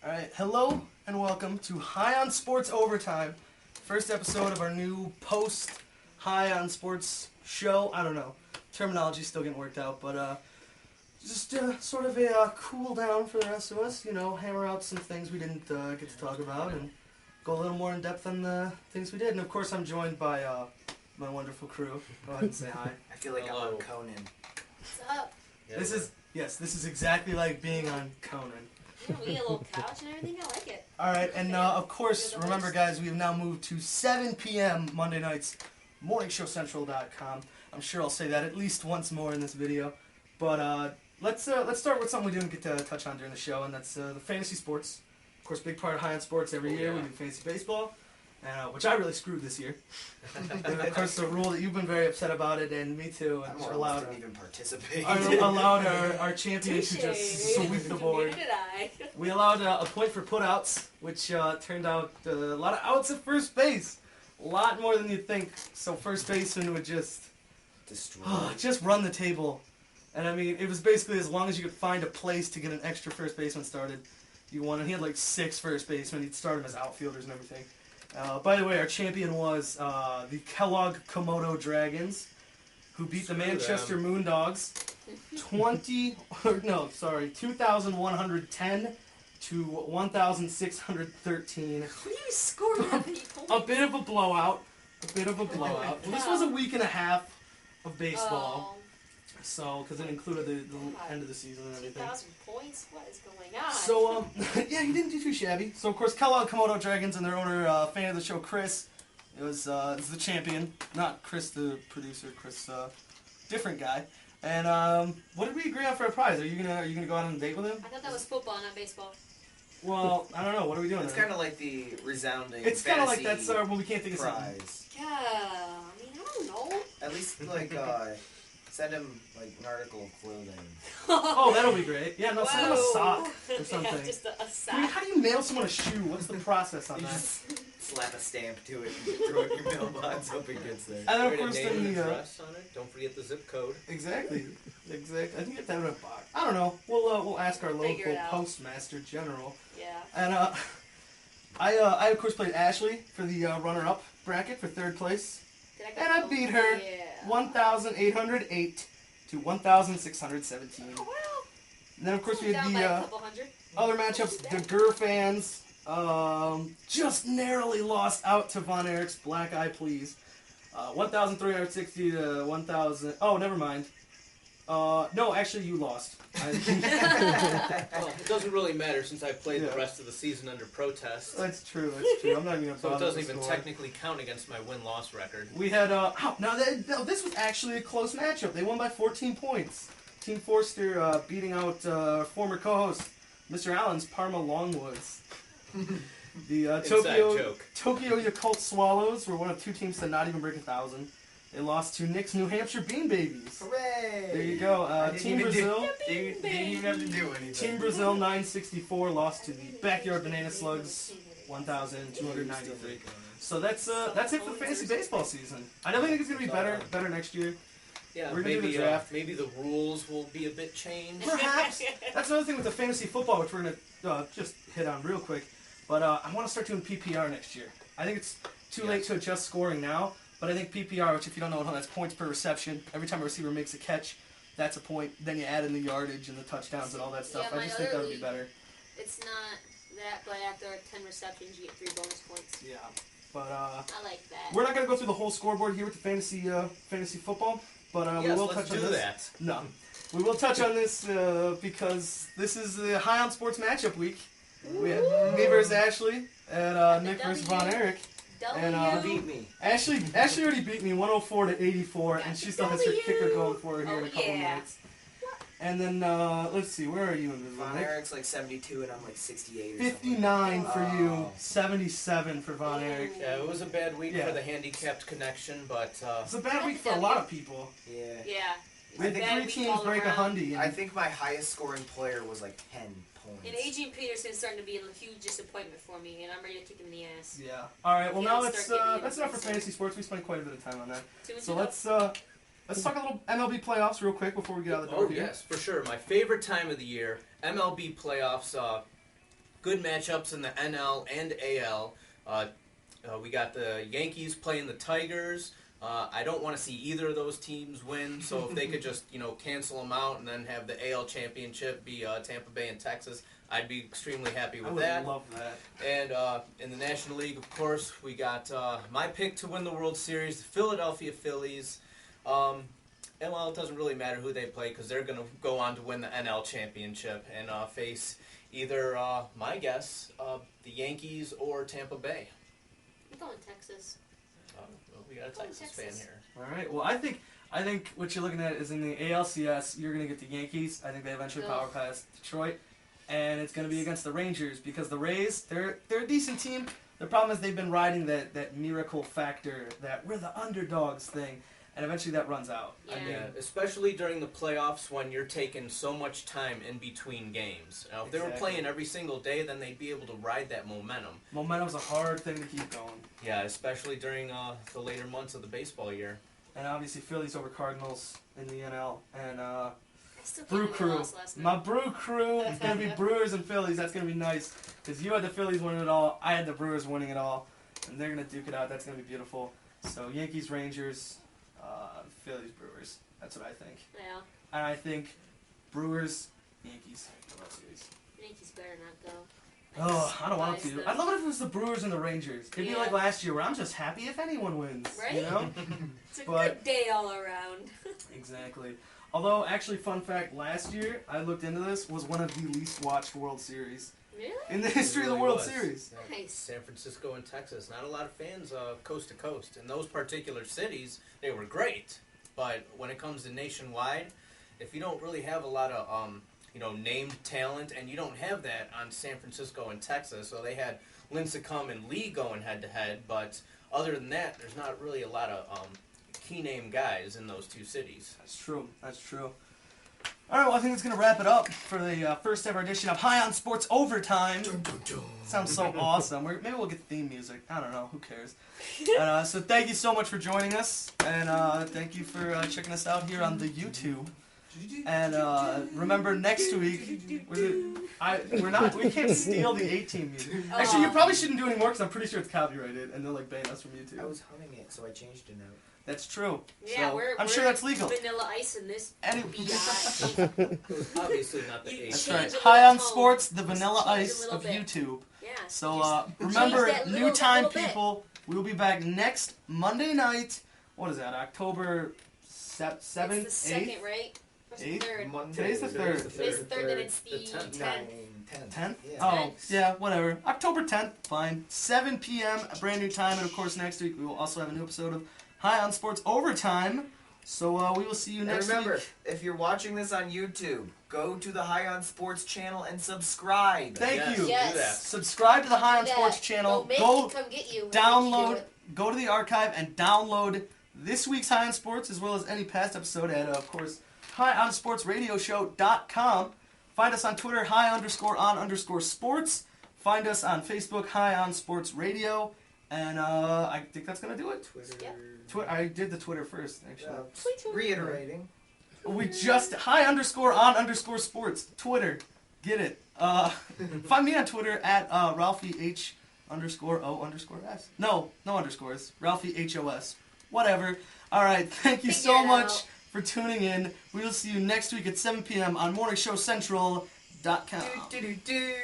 Alright, hello and welcome to High on Sports Overtime. First episode of our new post High on Sports show. I don't know. Terminology's still getting worked out, but just sort of a cool down for the rest of us. You know, hammer out some things we didn't get to talk about and go a little more in depth on the things we did. And of course, I'm joined by my wonderful crew. Go ahead and say hi. I feel like I'm on Conan. What's up? This is exactly like being on Conan. Yeah, we get a little couch and everything. I like it. Alright, and of course, You're the remember host. guys, we have now moved to 7 p.m. Monday nights, morningshowcentral.com. I'm sure I'll say that at least once more in this video. But let's start with something we didn't get to touch on during the show, and that's the fantasy sports. Of course, big part of High on Sports every year. We do fantasy baseball, which I really screwed this year. And of course, the rule that you've been very upset about it, and me too, I and don't allowed want to even participate. allowed our champion to just sweep the board. Neither did I. We allowed a point for putouts, which turned out a lot of outs at first base. A lot more than you'd think. So first baseman would just run the table. And I mean, it was basically as long as you could find a place to get an extra first baseman started, you won. And he had like 6 first basemen. He'd start them as outfielders and everything. By the way, our champion was the Kellogg Komodo Dragons, who beat the Manchester Moondogs 2,110 to 1,613. What are you scoring at people? A bit of a blowout. Well, this was a week and a half of baseball. So, because it included the end of the season and everything. 2,000 points? What is going on? So, yeah, he didn't do too shabby. So, of course, Kellogg Komodo Dragons and their owner, fan of the show, Chris, is the champion. Not Chris, the producer. Chris, different guy. And what did we agree on for a prize? Are you gonna go out on a date with him? I thought that was football, not baseball. Well, I don't know. What are we doing? It's kind of like the resounding. It's kind of like that's well, we can't think of something. prize. Yeah, I mean, I don't know. At least like send him like an article of clothing. Oh, that'll be great. Yeah, no, send him a Whoa. sock or Yeah, something. just a I mean, sock. how do you mail someone a shoe? What's the process on You that? just slap a stamp to it and throw it in your mailbox. Hope it gets there. And then, of Write a course, name then and the address on it. Don't forget the zip code. exactly. I think you have to have it in a box. I don't know. We'll ask our Figure local it out. postmaster general. Yeah. And I of course played Ashley for the runner-up bracket for 3rd place, Did and I beat her Yeah. 1,808 to 1,617. Oh, well. And then of course we had Down by a the couple hundred. other matchups. The Gur fans just narrowly lost out to Von Erich's Black Eye Please. 1,360 to 1,000. Oh, never mind. No, actually, you lost. Well, it doesn't really matter since I played Yeah. the rest of the season under protest. That's true. I'm not even gonna So it bother doesn't with the even score. technically count against my win-loss record. We had this was actually a close matchup. They won by 14 points. Team Forster beating out former co-host Mr. Allen's Parma Longwoods. The Inside joke. Tokyo Yakult Swallows were one of 2 teams to not even break 1,000. They lost to Nick's New Hampshire Bean Babies. Hooray! There you go. Team Brazil. Didn't even have to do anything. Team Brazil 964 lost to the Backyard Banana Slugs 1,293. So that's it for the fantasy baseball season. I don't think it's gonna be better next year. Yeah, We're gonna do the maybe draft. maybe the rules will be a bit changed. Perhaps. That's another thing with the fantasy football, which we're gonna just hit on real quick. But I want to start doing PPR next year. I think it's too late to adjust scoring now, but I think PPR, which if you don't know, that's points per reception. Every time a receiver makes a catch, that's a point. Then you add in the yardage and the touchdowns and all that stuff. Yeah, I just think that would be better. It's not that, but after 10 receptions, you get 3 bonus points. Yeah. But I like that. we're not gonna go through the whole scoreboard here with the fantasy football. But we Yes, will let's touch on do this. that. No, we will touch on this because this is the High on Sports matchup week. We had me versus Ashley and Nick versus Von Erich. And You beat me. Ashley already beat me 104 to 84, and she still has her kicker going for her here in a couple minutes. And then let's see, where are you in this Von one? Nick? Erich's like 72 and I'm like 68 or something. 59 for you, Oh. 77 for Von Erich. Yeah, it was a bad week Yeah. for the handicapped connection, but It's a bad week for a lot of people. Yeah. Yeah. We had It's a the bad 3 week teams all break a around. hundy. I think my highest scoring player was like 10 points. And Adrian Peterson's starting to be a huge disappointment for me, and I'm ready to kick him in the ass. Yeah. All right. Well, Yeah, now let's that's start getting that's into enough for this. fantasy sports. We spent quite a bit of time on that. 2 and So 2. let's talk a little MLB playoffs real quick before we get out of the door. oh here. yes, for sure. My favorite time of the year, MLB playoffs. good matchups in the NL and AL. We got the Yankees playing the Tigers. I don't want to see either of those teams win, so if they could just, cancel them out and then have the AL championship be Tampa Bay and Texas, I'd be extremely happy with that. I would love that. And in the National League, of course, we got my pick to win the World Series, the Philadelphia Phillies. And well, it doesn't really matter who they play because they're going to go on to win the NL championship and face either, my guess, the Yankees or Tampa Bay. I'm going Texas. Well, we got a Texas fan here. All right. Well, I think what you're looking at is in the ALCS, you're going to get the Yankees. I think they eventually power pass Detroit. And it's going to be against the Rangers because the Rays, they're a decent team. The problem is they've been riding that miracle factor, that we're the underdogs thing. And eventually that runs out. Yeah. I mean, Yeah, especially during the playoffs when you're taking so much time in between games. Now, if they were Exactly. playing every single day, then they'd be able to ride that momentum. momentum's a hard thing to keep going. Yeah, especially during the later months of the baseball year. And obviously Phillies over Cardinals in the NL. And I still can't Brew believe they Crew. lost last night. My Brew Crew. It's going to be Brewers and Phillies. That's going to be nice. Because you had the Phillies winning it all. I had the Brewers winning it all. And they're going to duke it out. That's going to be beautiful. So Yankees, Rangers, Phillies, Brewers. That's what I think. Yeah. And I think Brewers, Yankees. World Series. Yankees better not go. Oh, I don't want despise to. them. I'd love it if it was the Brewers and the Rangers. It'd be Yeah. like last year where I'm just happy if anyone wins. Right? You know? It's a but- good day all around. Exactly. Although, actually, fun fact, last year, I looked into this, was one of the least watched World Series Really? in the history of the It World really was. Series. Yeah. Nice. San Francisco and Texas. Not a lot of fans coast to coast. In those particular cities, they were great. But when it comes to nationwide, if you don't really have a lot of named talent, and you don't have that on San Francisco and Texas, so they had Lincecum and Lee going head-to-head, but other than that, there's not really a lot of key name guys in those two cities. That's true. That's true. All right, well, I think that's going to wrap it up for the first ever edition of High on Sports Overtime. Sounds so awesome. Maybe we'll get theme music. I don't know. Who cares? And, so thank you so much for joining us, and thank you for checking us out here on the YouTube. And remember, next week we can't steal the 18 music. Actually, you probably shouldn't do anymore because I'm pretty sure it's copyrighted, and they'll ban us from YouTube. I was humming it, so I changed it now. That's true. Yeah, So, we're I'm sure that's legal. Vanilla Ice in this Anyway. biatch. Obviously not the You age. That's change right. a little High on tone. Sports, the Vanilla Change a Ice little of bit. YouTube. Yeah. So just remember, change that new time, little bit. people. We will be back next Monday night. What is that? October 7th, It's the 8th? second, right? What's the 8th? third? Today's the third. Today's the third, then it's the 10th. 10th. 10th? Yeah. Oh, Thanks. yeah, whatever. October 10th, fine. 7 p.m., a brand new time. And of course, next week we will also have a new episode of High on Sports Overtime. So we will see you And next remember, week. if you're watching this on YouTube, go to the High on Sports channel and subscribe. Thank Yes. you. Yes. Do that. Subscribe to the High on Do that. Sports channel. Go make Go it come get you. download, go to the archive and download this week's High on Sports as well as any past episode at, of course, highonsportsradioshow.com. Find us on Twitter, high_on_sports. Find us on Facebook, High on Sports Radio. And I think that's going to do it. Twitter. I did the Twitter first, actually. Reiterating. We just, high_on_sports. Twitter. Get it. Find me on Twitter at RalphieH_O_S. No underscores. RalphieHOS. Whatever. All right. Thank you so Figure it much out. for tuning in. We will see you next week at 7 p.m. on morningshowcentral.com. Do, do, do, do.